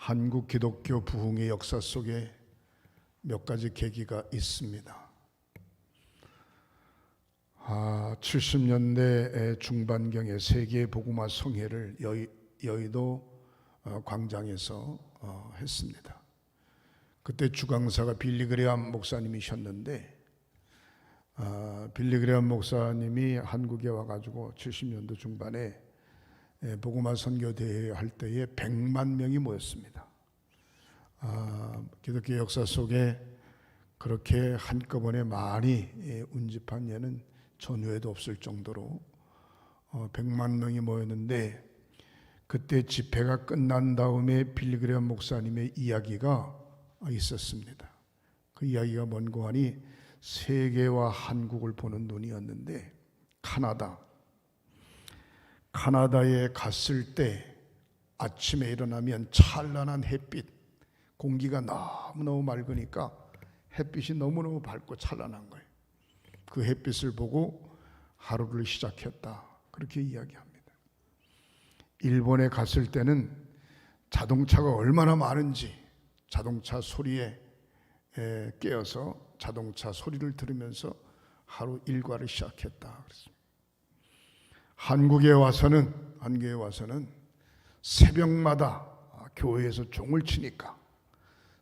한국 기독교 부흥의 역사 속에 몇 가지 계기가 있습니다. 70년대 중반경에 세계 복음화 성회를 여의도 광장에서 했습니다. 그때 주강사가 빌리 그레엄 목사님이셨는데 빌리 그레엄 목사님이 한국에 와가지고 70년대 중반에 복음화 선교 대회 할 때에 100만 명이 모였습니다. 기독교 역사 속에 그렇게 한꺼번에 많이 운집한 예는 전후에도 없을 정도로 100만 명이 모였는데, 그때 집회가 끝난 다음에 빌리 그레엄 목사님의 이야기가 있었습니다. 그 이야기가 뭔고 하니 세계와 한국을 보는 눈이었는데, 카나다에 갔을 때 아침에 일어나면 찬란한 햇빛, 공기가 너무너무 맑으니까 햇빛이 너무너무 밝고 찬란한 거예요. 그 햇빛을 보고 하루를 시작했다, 그렇게 이야기합니다. 일본에 갔을 때는 자동차가 얼마나 많은지 자동차 소리에 깨어서 자동차 소리를 들으면서 하루 일과를 시작했다 그랬습니다. 한국에 와서는 새벽마다 교회에서 종을 치니까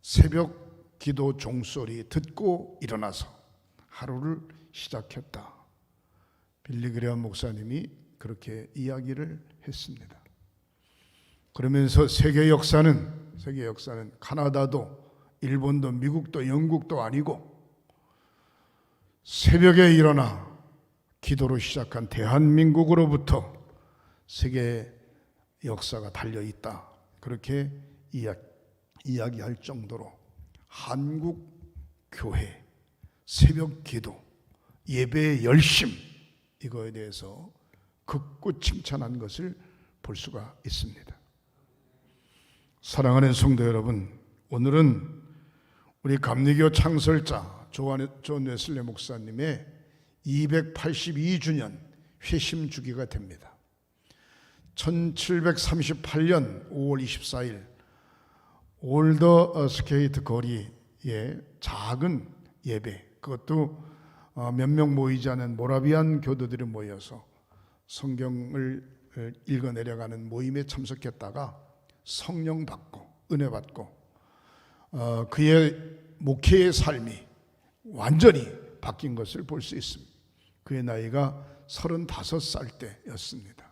새벽 기도 종소리 듣고 일어나서 하루를 시작했다. 빌리 그레엄 목사님이 그렇게 이야기를 했습니다. 그러면서 세계 역사는 카나다도 일본도 미국도 영국도 아니고 새벽에 일어나 기도로 시작한 대한민국으로부터 세계 역사가 달려있다, 그렇게 이야기할 정도로 한국 교회 새벽 기도, 예배의 열심, 이거에 대해서 극구 칭찬한 것을 볼 수가 있습니다. 사랑하는 성도 여러분, 오늘은 우리 감리교 창설자 존 웨슬리 목사님의 282주년 회심 주기가 됩니다. 1738년 5월 24일 올더 스케이트 거리에 작은 예배, 그것도 몇 명 모이지 않은 모라비안 교도들이 모여서 성경을 읽어내려가는 모임에 참석했다가 성령 받고 은혜 받고 그의 목회의 삶이 완전히 바뀐 것을 볼 수 있습니다. 그의 나이가 35살 때였습니다.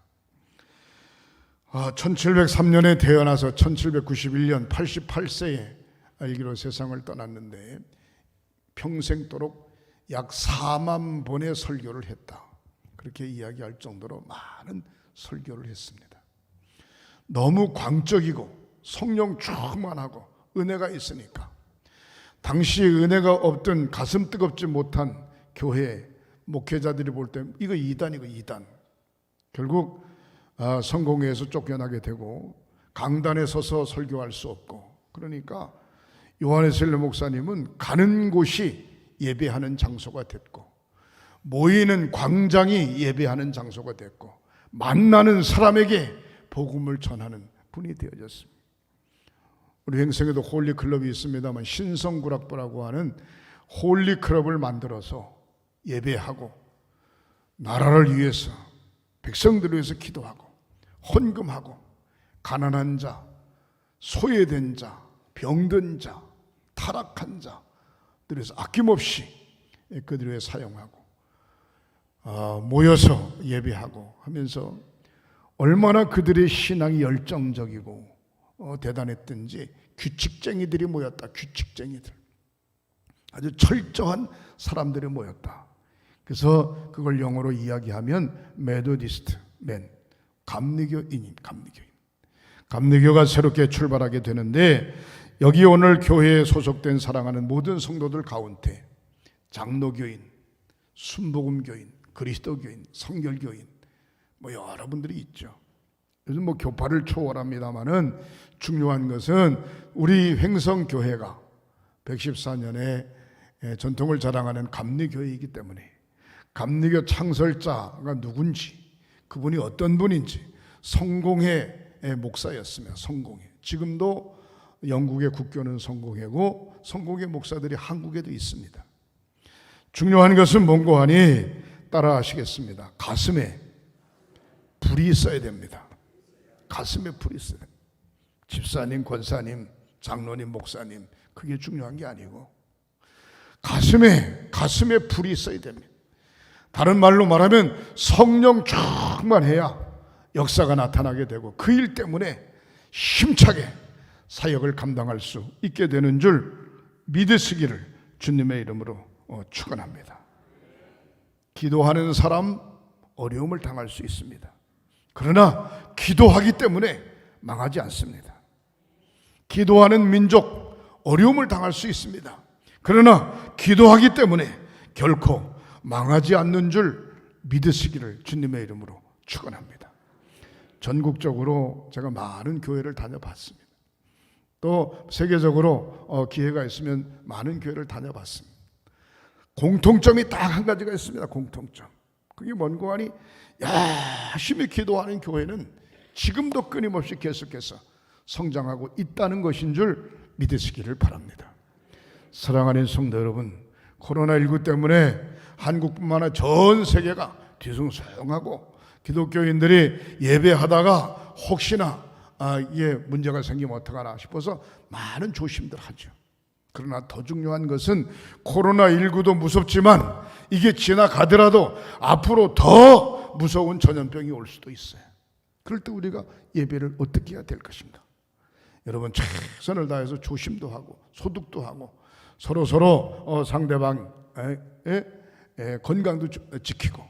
1703년에 태어나서 1791년 88세에 알기로 세상을 떠났는데 평생도록 약 4만 번의 설교를 했다, 그렇게 이야기할 정도로 많은 설교를 했습니다. 너무 광적이고 성령 충만하고 은혜가 있으니까 당시 은혜가 없던 가슴 뜨겁지 못한 교회 목회자들이 볼 때 이거 이단, 결국 성공회에서 쫓겨나게 되고 강단에 서서 설교할 수 없고, 그러니까 요한 웨슬리 목사님은 가는 곳이 예배하는 장소가 됐고 모이는 광장이 예배하는 장소가 됐고 만나는 사람에게 복음을 전하는 분이 되어졌습니다. 우리 행성에도 홀리클럽이 있습니다만 신성구락부라고 하는 홀리클럽을 만들어서 예배하고 나라를 위해서 백성들을 위해서 기도하고 헌금하고 가난한 자, 소외된 자, 병든 자, 타락한 자들에서 아낌없이 그들을 위해 사용하고 모여서 예배하고 하면서 얼마나 그들의 신앙이 열정적이고 대단했던지 규칙쟁이들이 모였다. 규칙쟁이들, 아주 철저한 사람들이 모였다. 그래서 그걸 영어로 이야기하면 메소디스트 맨, 감리교인. 감리교가 새롭게 출발하게 되는데, 여기 오늘 교회에 소속된 사랑하는 모든 성도들 가운데 장로교인, 순복음교인, 그리스도교인, 성결교인 여러분들이 있죠. 요즘 교파를 초월합니다마는 중요한 것은 우리 횡성교회가 114년에 전통을 자랑하는 감리교회이기 때문에 감리교 창설자가 누군지, 그분이 어떤 분인지, 성공회 목사였으며 성공회, 지금도 영국의 국교는 성공이고 성공의 목사들이 한국에도 있습니다. 중요한 것은 뭔고 하니 따라 하시겠습니다. 가슴에 불이 있어야 됩니다. 가슴에 불이 있어야 됩니다. 집사님, 권사님, 장로님, 목사님, 그게 중요한 게 아니고 가슴에 불이 있어야 됩니다. 다른 말로 말하면 성령 충만해야 역사가 나타나게 되고 그 일 때문에 힘차게 사역을 감당할 수 있게 되는 줄 믿으시기를 주님의 이름으로 축원합니다. 기도하는 사람 어려움을 당할 수 있습니다. 그러나 기도하기 때문에 망하지 않습니다. 기도하는 민족 어려움을 당할 수 있습니다. 그러나 기도하기 때문에 결코 망하지 않는 줄 믿으시기를 주님의 이름으로 축원합니다. 전국적으로 제가 많은 교회를 다녀봤습니다. 또 세계적으로 기회가 있으면 많은 교회를 다녀봤습니다. 공통점이 딱 한 가지가 있습니다. 공통점. 그게 뭔고 하니 열심히 기도하는 교회는 지금도 끊임없이 계속해서 성장하고 있다는 것인 줄 믿으시기를 바랍니다. 사랑하는 성도 여러분, 코로나19 때문에 한국뿐만 아니라 전 세계가 뒤숭숭하고 기독교인들이 예배하다가 혹시나 이게 문제가 생기면 어떡하나 싶어서 많은 조심들 하죠. 그러나 더 중요한 것은 코로나19도 무섭지만 이게 지나가더라도 앞으로 더 무서운 전염병이 올 수도 있어요. 그럴 때 우리가 예배를 어떻게 해야 될 것인가? 여러분 최선을 다해서 조심도 하고 소득도 하고 서로 상대방의 건강도 지키고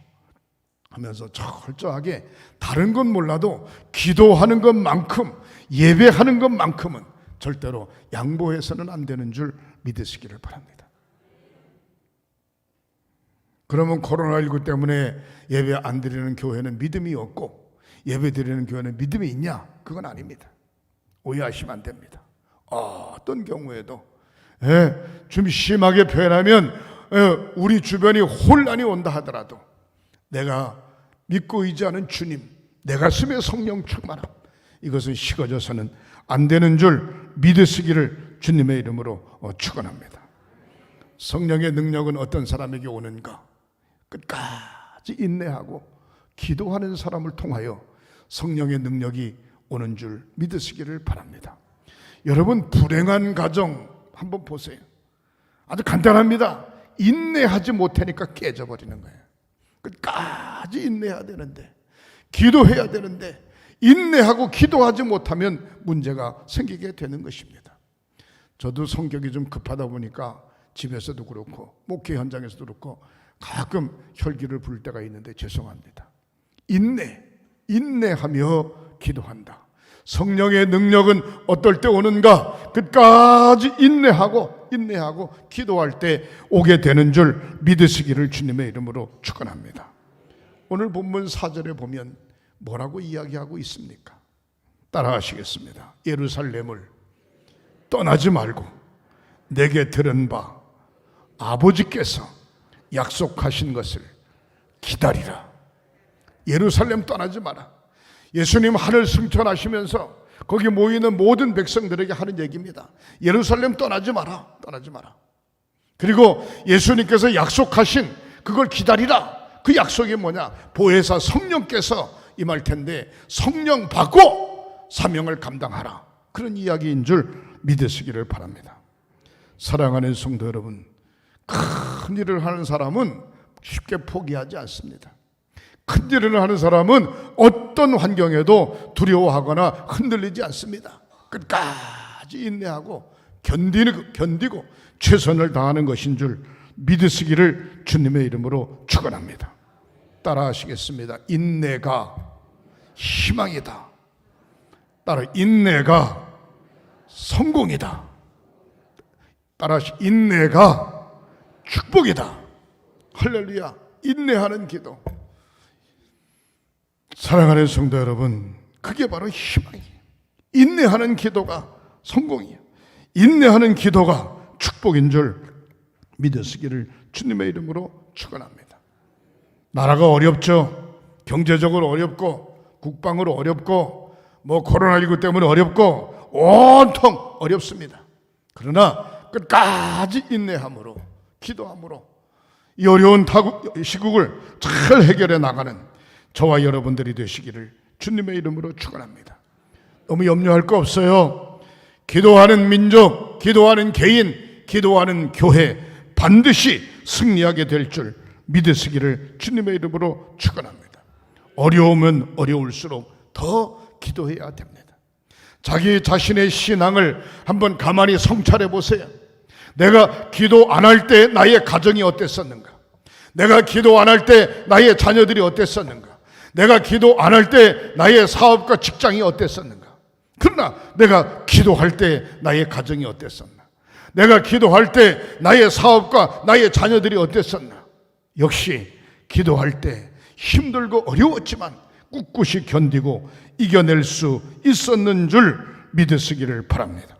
하면서 철저하게 다른 건 몰라도 기도하는 것만큼 예배하는 것만큼은 절대로 양보해서는 안 되는 줄 믿으시기를 바랍니다. 그러면 코로나19 때문에 예배 안 드리는 교회는 믿음이 없고 예배 드리는 교회는 믿음이 있냐? 그건 아닙니다. 오해하시면 안 됩니다. 어떤 경우에도 좀 심하게 표현하면 우리 주변이 혼란이 온다 하더라도 내가 믿고 의지하는 주님, 내 가슴에 성령 충만함, 이것은 식어져서는 안 되는 줄 믿으시기를 주님의 이름으로 축원합니다. 성령의 능력은 어떤 사람에게 오는가? 끝까지 인내하고 기도하는 사람을 통하여 성령의 능력이 오는 줄 믿으시기를 바랍니다. 여러분 불행한 가정 한번 보세요. 아주 간단합니다. 인내하지 못하니까 깨져버리는 거예요. 끝까지 인내해야 되는데 기도해야 되는데 인내하고 기도하지 못하면 문제가 생기게 되는 것입니다. 저도 성격이 좀 급하다 보니까 집에서도 그렇고 목회 현장에서도 그렇고 가끔 혈기를 부릴 때가 있는데 죄송합니다. 인내하며 기도한다. 성령의 능력은 어떨 때 오는가? 끝까지 인내하고 기도할 때 오게 되는 줄 믿으시기를 주님의 이름으로 축원합니다. 오늘 본문 4절에 보면 뭐라고 이야기하고 있습니까? 따라하시겠습니다. 예루살렘을 떠나지 말고 내게 들은 바 아버지께서 약속하신 것을 기다리라. 예루살렘 떠나지 마라. 예수님 하늘 승천하시면서 거기 모이는 모든 백성들에게 하는 얘기입니다. 예루살렘 떠나지 마라. 그리고 예수님께서 약속하신 그걸 기다리라. 그 약속이 뭐냐? 보혜사 성령께서 임할 텐데 성령 받고 사명을 감당하라. 그런 이야기인 줄 믿으시기를 바랍니다. 사랑하는 성도 여러분, 큰 일을 하는 사람은 쉽게 포기하지 않습니다. 큰 일을 하는 사람은 어떤 환경에도 두려워하거나 흔들리지 않습니다. 끝까지 인내하고 견디고 최선을 다하는 것인 줄 믿으시기를 주님의 이름으로 축원합니다. 따라하시겠습니다. 인내가 희망이다. 따라 인내가 성공이다. 인내가 축복이다. 할렐루야. 인내하는 기도. 사랑하는 성도 여러분, 그게 바로 희망이에요. 인내하는 기도가 성공이에요. 인내하는 기도가 축복인 줄 믿으시기를 주님의 이름으로 축원합니다. 나라가 어렵죠. 경제적으로 어렵고 국방으로 어렵고 코로나19 때문에 어렵고 온통 어렵습니다. 그러나 끝까지 인내함으로, 기도함으로 이 어려운 시국을 잘 해결해 나가는 저와 여러분들이 되시기를 주님의 이름으로 축원합니다. 너무 염려할 거 없어요. 기도하는 민족, 기도하는 개인, 기도하는 교회 반드시 승리하게 될 줄 믿으시기를 주님의 이름으로 축원합니다. 어려우면 어려울수록 더 기도해야 됩니다. 자기 자신의 신앙을 한번 가만히 성찰해 보세요. 내가 기도 안 할 때 나의 가정이 어땠었는가? 내가 기도 안 할 때 나의 자녀들이 어땠었는가? 내가 기도 안 할 때 나의 사업과 직장이 어땠었는가? 그러나 내가 기도할 때 나의 가정이 어땠었나? 내가 기도할 때 나의 사업과 나의 자녀들이 어땠었나? 역시 기도할 때 힘들고 어려웠지만 꿋꿋이 견디고 이겨낼 수 있었는 줄 믿으시기를 바랍니다.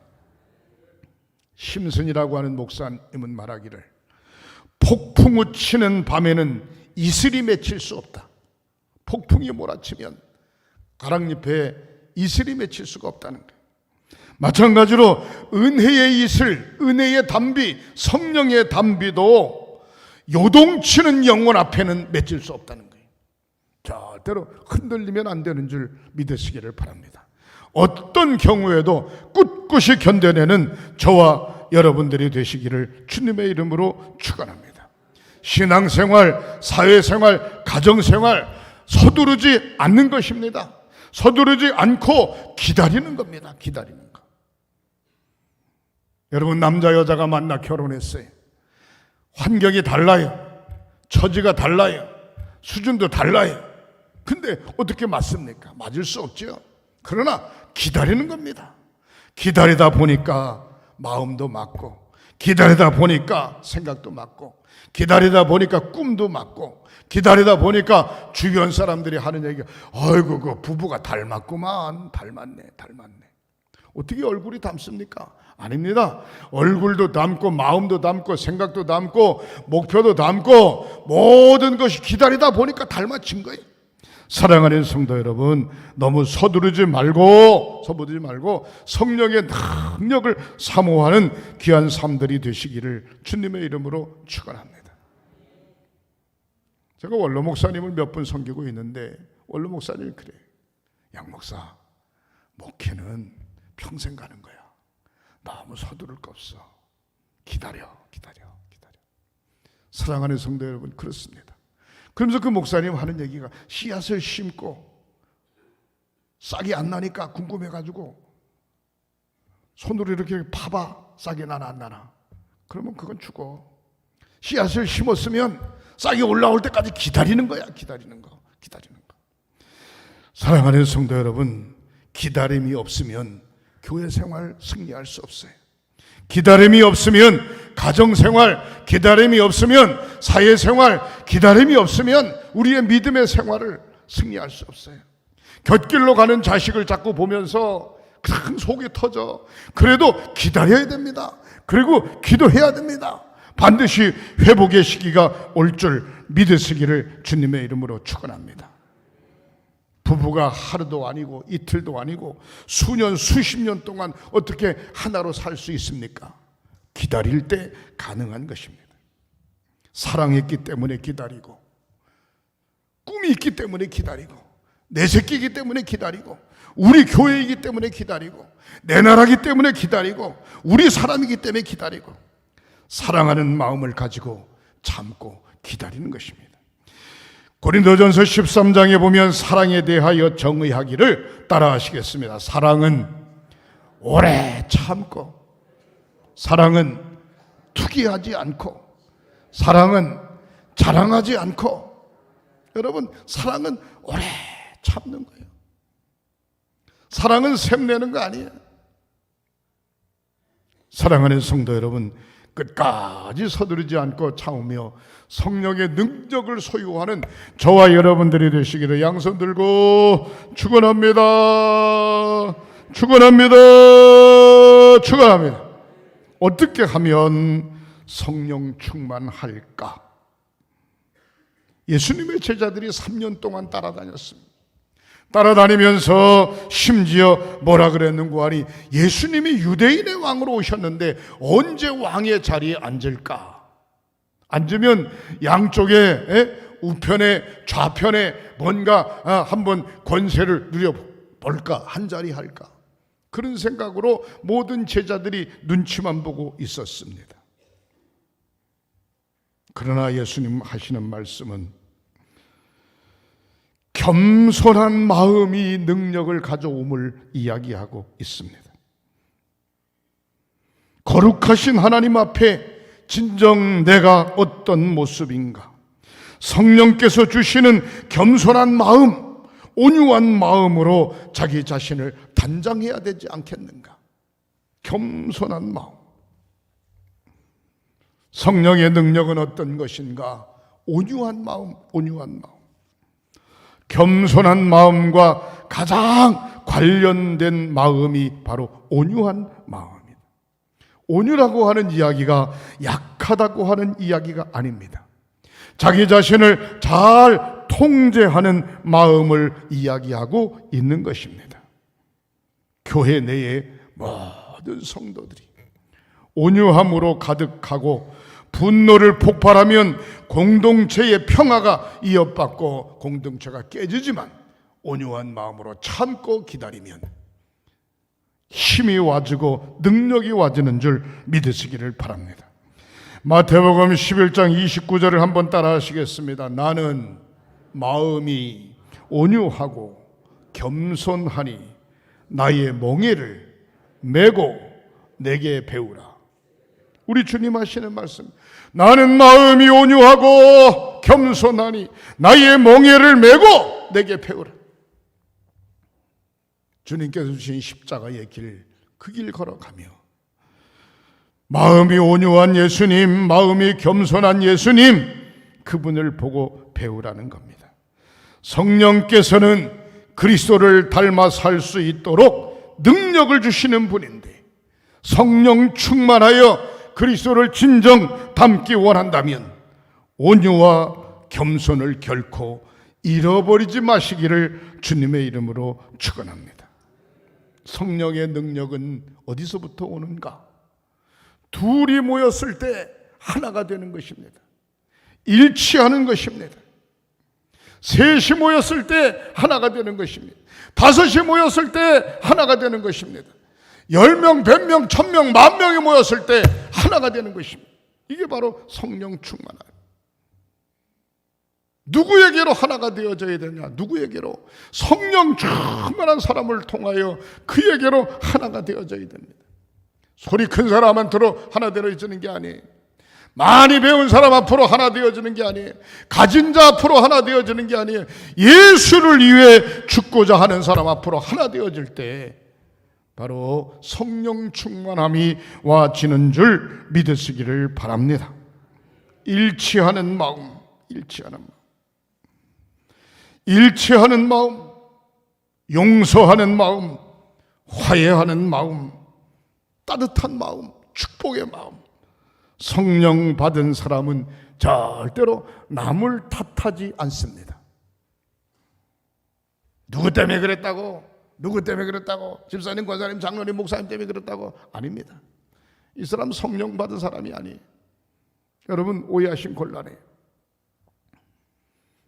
심슨이라고 하는 목사님은 말하기를 폭풍우 치는 밤에는 이슬이 맺힐 수 없다. 폭풍이 몰아치면 가랑잎에 이슬이 맺힐 수가 없다는 거예요. 마찬가지로 은혜의 이슬, 은혜의 담비, 성령의 담비도 요동치는 영혼 앞에는 맺힐 수 없다는 거예요. 절대로 흔들리면 안 되는 줄 믿으시기를 바랍니다. 어떤 경우에도 꿋꿋이 견뎌내는 저와 여러분들이 되시기를 주님의 이름으로 축원합니다. 신앙생활, 사회생활, 가정생활 서두르지 않는 것입니다. 서두르지 않고 기다리는 겁니다. 기다리는 거. 여러분, 남자 여자가 만나 결혼했어요. 환경이 달라요. 처지가 달라요. 수준도 달라요. 근데 어떻게 맞습니까? 맞을 수 없죠. 그러나 기다리는 겁니다. 기다리다 보니까 마음도 맞고, 기다리다 보니까 생각도 맞고, 기다리다 보니까 꿈도 맞고, 기다리다 보니까 주변 사람들이 하는 얘기가 아이고 그 부부가 닮았구만. 닮았네. 어떻게 얼굴이 닮습니까? 아닙니다. 얼굴도 닮고 마음도 닮고 생각도 닮고 목표도 닮고 모든 것이 기다리다 보니까 닮아진 거예요. 사랑하는 성도 여러분, 너무 서두르지 말고 성령의 능력을 사모하는 귀한 삶들이 되시기를 주님의 이름으로 축원합니다. 제가 원로 목사님을 몇 분 섬기고 있는데 원로 목사님이 그래요. 양 목사, 목회는 평생 가는 거야. 너무 서두를 거 없어. 기다려. 사랑하는 성도 여러분, 그렇습니다. 그러면서 그 목사님 하는 얘기가 씨앗을 심고 싹이 안 나니까 궁금해가지고 손으로 이렇게 파봐. 싹이 나나 안 나나. 그러면 그건 죽어. 씨앗을 심었으면 싹이 올라올 때까지 기다리는 거야. 기다리는 거. 사랑하는 성도 여러분, 기다림이 없으면 교회 생활 승리할 수 없어요. 기다림이 없으면 가정생활, 기다림이 없으면 사회생활, 기다림이 없으면 우리의 믿음의 생활을 승리할 수 없어요. 곁길로 가는 자식을 자꾸 보면서 큰 속이 터져. 그래도 기다려야 됩니다. 그리고 기도해야 됩니다. 반드시 회복의 시기가 올 줄 믿으시기를 주님의 이름으로 축원합니다. 부부가 하루도 아니고 이틀도 아니고 수년 수십 년 동안 어떻게 하나로 살 수 있습니까? 기다릴 때 가능한 것입니다. 사랑했기 때문에 기다리고, 꿈이 있기 때문에 기다리고, 내 새끼이기 때문에 기다리고, 우리 교회이기 때문에 기다리고, 내 나라이기 때문에 기다리고, 우리 사람이기 때문에 기다리고, 사랑하는 마음을 가지고 참고 기다리는 것입니다. 고린도전서 13장에 보면 사랑에 대하여 정의하기를 따라하시겠습니다. 사랑은 오래 참고, 사랑은 투기하지 않고, 사랑은 자랑하지 않고. 여러분, 사랑은 오래 참는 거예요. 사랑은 샘내는 거 아니에요. 사랑하는 성도 여러분, 끝까지 서두르지 않고 참으며 성령의 능력을 소유하는 저와 여러분들이 되시기를 양손 들고 축원합니다. 어떻게 하면 성령 충만할까? 예수님의 제자들이 3년 동안 따라다녔습니다. 따라다니면서 심지어 뭐라 그랬는고 하니 예수님이 유대인의 왕으로 오셨는데 언제 왕의 자리에 앉을까? 앉으면 양쪽에 우편에 좌편에 뭔가 한번 권세를 누려볼까? 한 자리 할까? 그런 생각으로 모든 제자들이 눈치만 보고 있었습니다. 그러나 예수님 하시는 말씀은 겸손한 마음이 능력을 가져옴을 이야기하고 있습니다. 거룩하신 하나님 앞에 진정 내가 어떤 모습인가? 성령께서 주시는 겸손한 마음, 온유한 마음으로 자기 자신을 단장해야 되지 않겠는가? 겸손한 마음. 성령의 능력은 어떤 것인가? 온유한 마음, 온유한 마음. 겸손한 마음과 가장 관련된 마음이 바로 온유한 마음입니다. 온유라고 하는 이야기가 약하다고 하는 이야기가 아닙니다. 자기 자신을 잘 통제하는 마음을 이야기하고 있는 것입니다. 교회 내의 모든 성도들이 온유함으로 가득하고 분노를 폭발하면 공동체의 평화가 이어받고 공동체가 깨지지만 온유한 마음으로 참고 기다리면 힘이 와지고 능력이 와지는 줄 믿으시기를 바랍니다. 마태복음 11장 29절을 한번 따라 하시겠습니다. 나는 마음이 온유하고 겸손하니 나의 멍에를 메고 내게 배우라. 우리 주님 하시는 말씀, 나는 마음이 온유하고 겸손하니 나의 멍에를 메고 내게 배우라. 주님께서 주신 십자가의 길, 그 길 걸어가며 마음이 온유한 예수님, 마음이 겸손한 예수님, 그분을 보고 배우라는 겁니다. 성령께서는 그리스도를 닮아 살 수 있도록 능력을 주시는 분인데 성령 충만하여 그리스도를 진정 닮기 원한다면 온유와 겸손을 결코 잃어버리지 마시기를 주님의 이름으로 축원합니다. 성령의 능력은 어디서부터 오는가? 둘이 모였을 때 하나가 되는 것입니다. 일치하는 것입니다. 셋이 모였을 때 하나가 되는 것입니다. 다섯이 모였을 때 하나가 되는 것입니다. 10명, 100명, 1000명, 10,000명이 모였을 때 하나가 되는 것입니다. 이게 바로 성령 충만함. 누구에게로 하나가 되어져야 되냐? 누구에게로? 성령 충만한 사람을 통하여 그에게로 하나가 되어져야 됩니다. 소리 큰 사람한테로 하나 되어지는 게 아니에요. 많이 배운 사람 앞으로 하나 되어지는 게 아니에요. 가진 자 앞으로 하나 되어지는 게 아니에요. 예수를 위해 죽고자 하는 사람 앞으로 하나 되어질 때 바로 성령 충만함이 와지는 줄 믿으시기를 바랍니다. 일치하는 마음, 일치하는 마음. 일치하는 마음, 용서하는 마음, 화해하는 마음, 따뜻한 마음, 축복의 마음. 성령 받은 사람은 절대로 남을 탓하지 않습니다. 누구 때문에 그랬다고? 누구 때문에 그랬다고? 집사님, 권사님, 장로님, 목사님 때문에 그랬다고? 아닙니다. 이 사람 성령 받은 사람이 아니에요. 여러분 오해하심 곤란해요.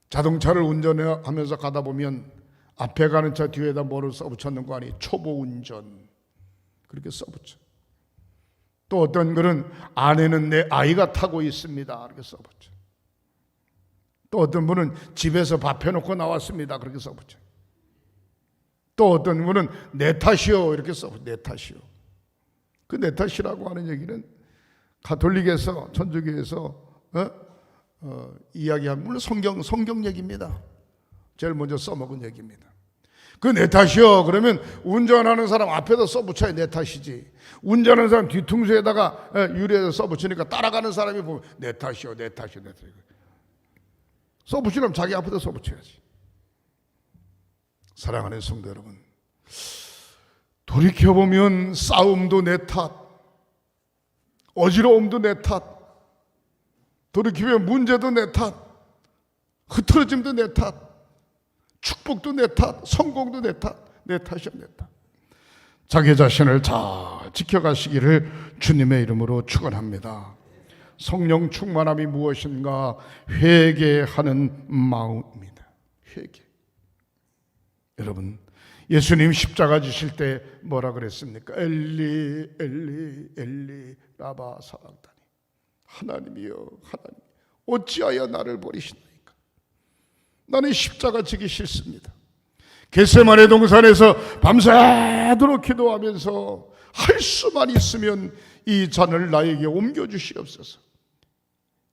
자동차를 운전하면서 가다 보면 앞에 가는 차 뒤에다 뭐를 써붙였는 거 아니에요? 초보 운전. 그렇게 써붙여. 또 어떤 글은 안에는 내 아이가 타고 있습니다. 그렇게 써붙여. 또 어떤 분은 집에서 밥 해놓고 나왔습니다. 그렇게 써붙여. 또 어떤 분은 내 탓이요. 이렇게 써붙여. 내 탓이요. 그 내 탓이라고 하는 얘기는 가톨릭에서, 천주교에서 이야기한, 물론 성경 얘기입니다. 제일 먼저 써먹은 얘기입니다. 그 내 탓이요. 그러면 운전하는 사람 앞에다 써붙여야 내 탓이지. 운전하는 사람 뒤통수에다가 유리에다 써붙이니까 따라가는 사람이 보면 내 탓이요, 내 탓이요, 내 탓이요. 써붙이려면 자기 앞에다 써붙여야지. 사랑하는 성도 여러분, 돌이켜보면 싸움도 내 탓, 어지러움도 내 탓, 돌이키면 문제도 내 탓, 흐트러짐도 내 탓, 축복도 내 탓, 성공도 내 탓, 내 탓이야 내 탓. 자기 자신을 잘 지켜가시기를 주님의 이름으로 축원합니다. 성령 충만함이 무엇인가? 회개하는 마음입니다. 회개. 여러분, 예수님 십자가 지실 때 뭐라 그랬습니까? 엘리 엘리 엘리 라마 사박다니. 하나님이여 하나님, 어찌하여 나를 버리시나이까? 나는 십자가 지기 싫습니다. 겟세마네 동산에서 밤새도록 기도하면서 할 수만 있으면 이 잔을 나에게 옮겨주시옵소서.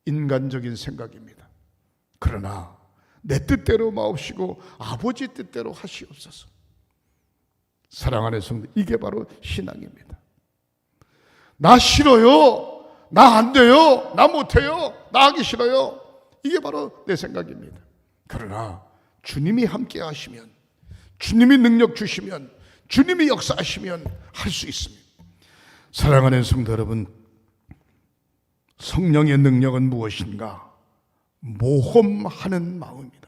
인간적인 생각입니다. 그러나 내 뜻대로 마옵시고 아버지 뜻대로 하시옵소서. 사랑하는 성도, 이게 바로 신앙입니다. 나 싫어요, 나 안 돼요, 나 못해요, 나 하기 싫어요, 이게 바로 내 생각입니다. 그러나 주님이 함께 하시면, 주님이 능력 주시면, 주님이 역사하시면 할 수 있습니다. 사랑하는 성도 여러분, 성령의 능력은 무엇인가? 모험하는 마음입니다.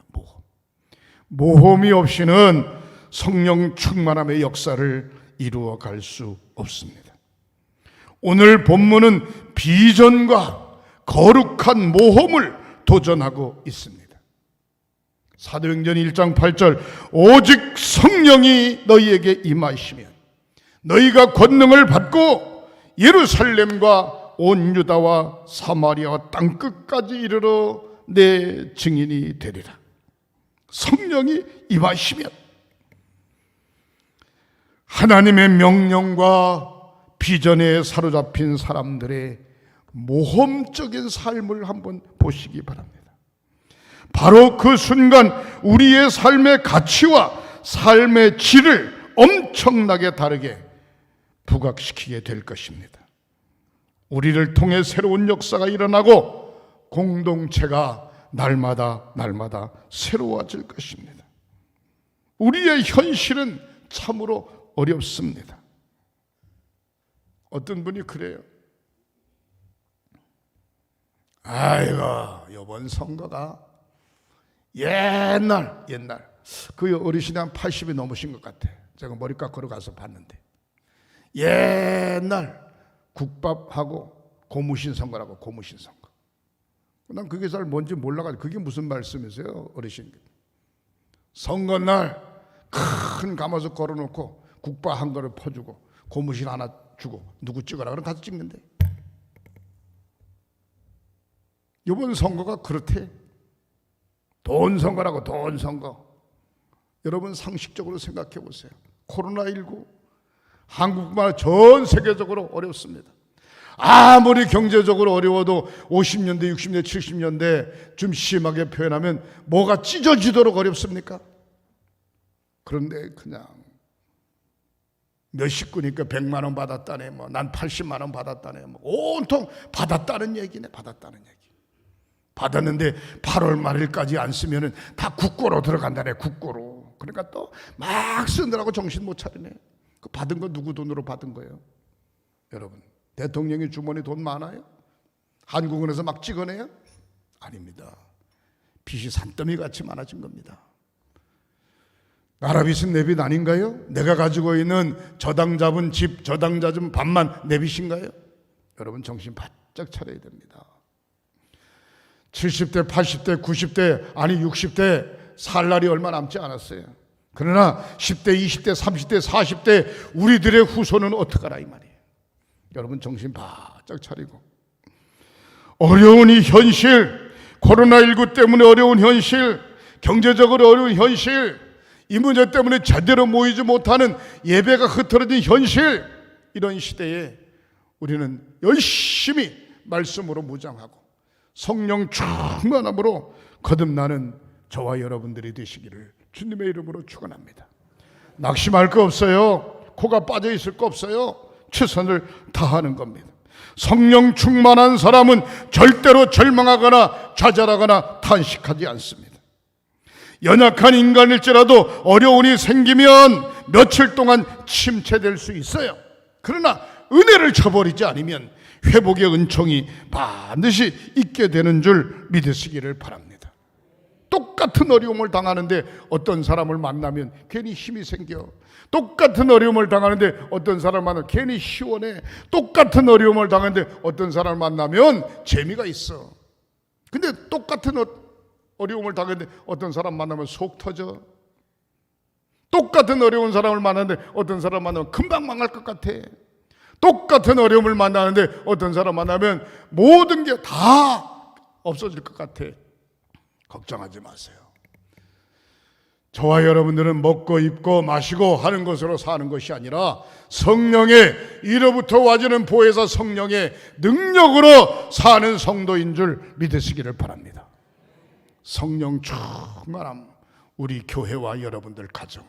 모험이 없이는 성령 충만함의 역사를 이루어 갈 수 없습니다. 오늘 본문은 비전과 거룩한 모험을 도전하고 있습니다. 사도행전 1장 8절, 오직 성령이 너희에게 임하시면 너희가 권능을 받고 예루살렘과 온 유다와 사마리아 땅끝까지 이르러 내 증인이 되리라. 성령이 임하시면 하나님의 명령과 비전에 사로잡힌 사람들의 모험적인 삶을 한번 보시기 바랍니다. 바로 그 순간 우리의 삶의 가치와 삶의 질을 엄청나게 다르게 부각시키게 될 것입니다. 우리를 통해 새로운 역사가 일어나고 공동체가 날마다 새로워질 것입니다. 우리의 현실은 참으로 어렵습니다. 어떤 분이 그래요. 아이고, 이번 선거가 옛날 그 어르신이 한 80이 넘으신 것 같아. 제가 머리 깎으러 가서 봤는데 옛날 국밥하고 고무신 선거라고. 고무신 선거. 난 그게 잘 뭔지 몰라가지고 그게 무슨 말씀이세요, 어르신? 선거날 큰 가마솥 걸어놓고 국밥 한 그릇 퍼주고 고무신 하나 주고 누구 찍어라 그럼 가서 찍는데. 이번 선거가 그렇대. 돈 선거라고. 돈 선거. 여러분 상식적으로 생각해 보세요. 코로나19 한국만 전 세계적으로 어렵습니다. 아무리 경제적으로 어려워도 50년대, 60년대, 70년대 좀 심하게 표현하면 뭐가 찢어지도록 어렵습니까? 그런데 그냥 몇 식구니까 100만 원 받았다네, 뭐 난 80만 원 받았다네, 뭐 온통 받았다는 얘기네. 받았다는 얘기. 받았는데 8월 말일까지 안 쓰면은 다 국고로 들어간다네. 국고로. 그러니까 또 막 쓰느라고 정신 못 차리네. 그 받은 거 누구 돈으로 받은 거예요? 여러분, 대통령이 주머니 돈 많아요? 한국은행에서 막 찍어내요? 아닙니다. 빚이 산더미 같이 많아진 겁니다. 나라빚은 내 빚 아닌가요? 내가 가지고 있는 저당 잡은 집, 저당 잡은 밭만 내 빚인가요? 여러분 정신 바짝 차려야 됩니다. 70대, 80대, 90대, 아니 60대 살 날이 얼마 남지 않았어요. 그러나 10대, 20대, 30대, 40대 우리들의 후손은 어떡하라 이 말이에요. 여러분 정신 바짝 차리고, 어려운 이 현실, 코로나19 때문에 어려운 현실, 경제적으로 어려운 현실, 이 문제 때문에 제대로 모이지 못하는 예배가 흐트러진 현실, 이런 시대에 우리는 열심히 말씀으로 무장하고 성령 충만함으로 거듭나는 저와 여러분들이 되시기를 주님의 이름으로 축원합니다. 낙심할 거 없어요. 코가 빠져 있을 거 없어요. 최선을 다하는 겁니다. 성령 충만한 사람은 절대로 절망하거나 좌절하거나 탄식하지 않습니다. 연약한 인간일지라도 어려움이 생기면 며칠 동안 침체될 수 있어요. 그러나 은혜를 저버리지 않으면 회복의 은총이 반드시 있게 되는 줄 믿으시기를 바랍니다. 똑같은 어려움을 당하는데 어떤 사람을 만나면 괜히 힘이 생겨. 똑같은 어려움을 당하는데 어떤 사람을 만나면 괜히 시원해. 똑같은 어려움을 당하는데 어떤 사람을 만나면 재미가 있어. 근데 똑같은 어려움을 당하는데 어떤 사람 만나면 속 터져. 똑같은 어려운 사람을 만나는데 어떤 사람 만나면 금방 망할 것 같아. 똑같은 어려움을 만나는데 어떤 사람 만나면 모든 게 다 없어질 것 같아. 걱정하지 마세요. 저와 여러분들은 먹고 입고 마시고 하는 것으로 사는 것이 아니라 성령의 이로부터 와지는 보혜사 성령의 능력으로 사는 성도인 줄 믿으시기를 바랍니다. 성령 충만함, 우리 교회와 여러분들 가정,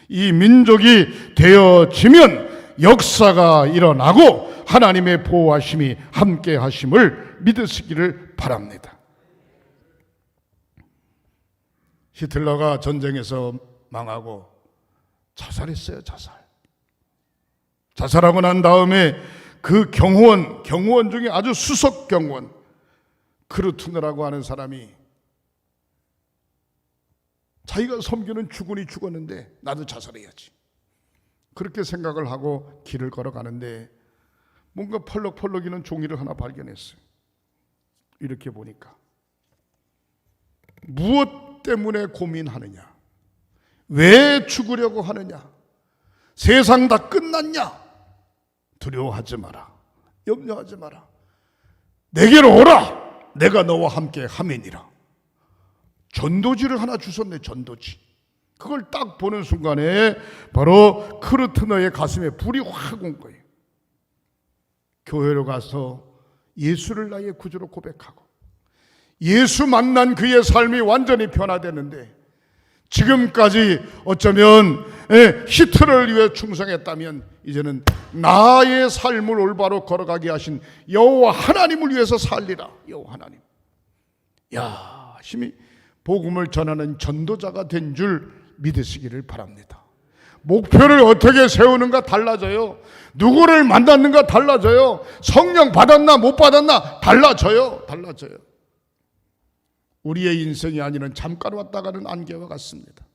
이 민족이 되어지면 역사가 일어나고 하나님의 보호하심이 함께 하심을 믿으시기를 바랍니다. 히틀러가 전쟁에서 망하고 자살했어요. 자살하고 난 다음에 그 경호원 중에 아주 수석 경호원 크루트너라고 하는 사람이 자기가 섬기는 주군이 죽었는데 나도 자살해야지, 그렇게 생각을 하고 길을 걸어가는데 뭔가 펄럭펄럭이는 종이를 하나 발견했어요. 이렇게 보니까 무엇 때문에 고민하느냐, 왜 죽으려고 하느냐, 세상 다 끝났냐, 두려워하지 마라, 염려하지 마라, 내게로 오라, 내가 너와 함께 하매니라. 전도지를 하나 주셨네. 전도지. 그걸 딱 보는 순간에 바로 크루트너의 가슴에 불이 확 온 거예요. 교회로 가서 예수를 나의 구주로 고백하고 예수 만난 그의 삶이 완전히 변화되는데, 지금까지 어쩌면 히틀러를 위해 충성했다면 이제는 나의 삶을 올바로 걸어가게 하신 여호와 하나님을 위해서 살리라. 여호와 하나님. 야, 힘이 복음을 전하는 전도자가 된 줄 믿으시기를 바랍니다. 목표를 어떻게 세우는가 달라져요. 누구를 만났는가 달라져요. 성령 받았나 못 받았나 달라져요. 우리의 인생이 아니는 잠깐 왔다 가는 안개와 같습니다.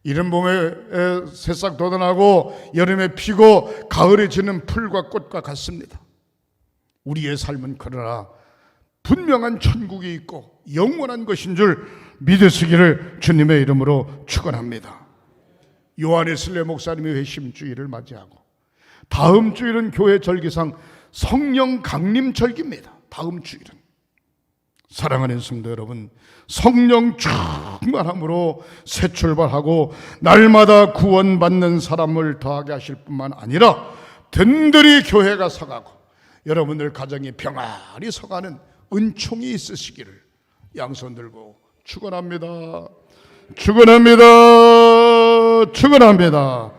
이른 봄에 새싹 돋아나고 여름에 피고 가을에 지는 풀과 꽃과 같습니다. 우리의 삶은 그러나 분명한 천국이 있고 영원한 것인 줄 믿으시기를 주님의 이름으로 축원합니다. 요한에슬레 목사님의 회심주일을 맞이하고 다음 주일은 교회 절기상 성령 강림 절기입니다. 다음 주일은 사랑하는 성도 여러분, 성령 충만함으로 새 출발하고 날마다 구원받는 사람을 더하게 하실 뿐만 아니라 든든히 교회가 서가고 여러분들 가정이 평안히 서가는 은총이 있으시기를 양손 들고 축원합니다. 축원합니다. 축원합니다.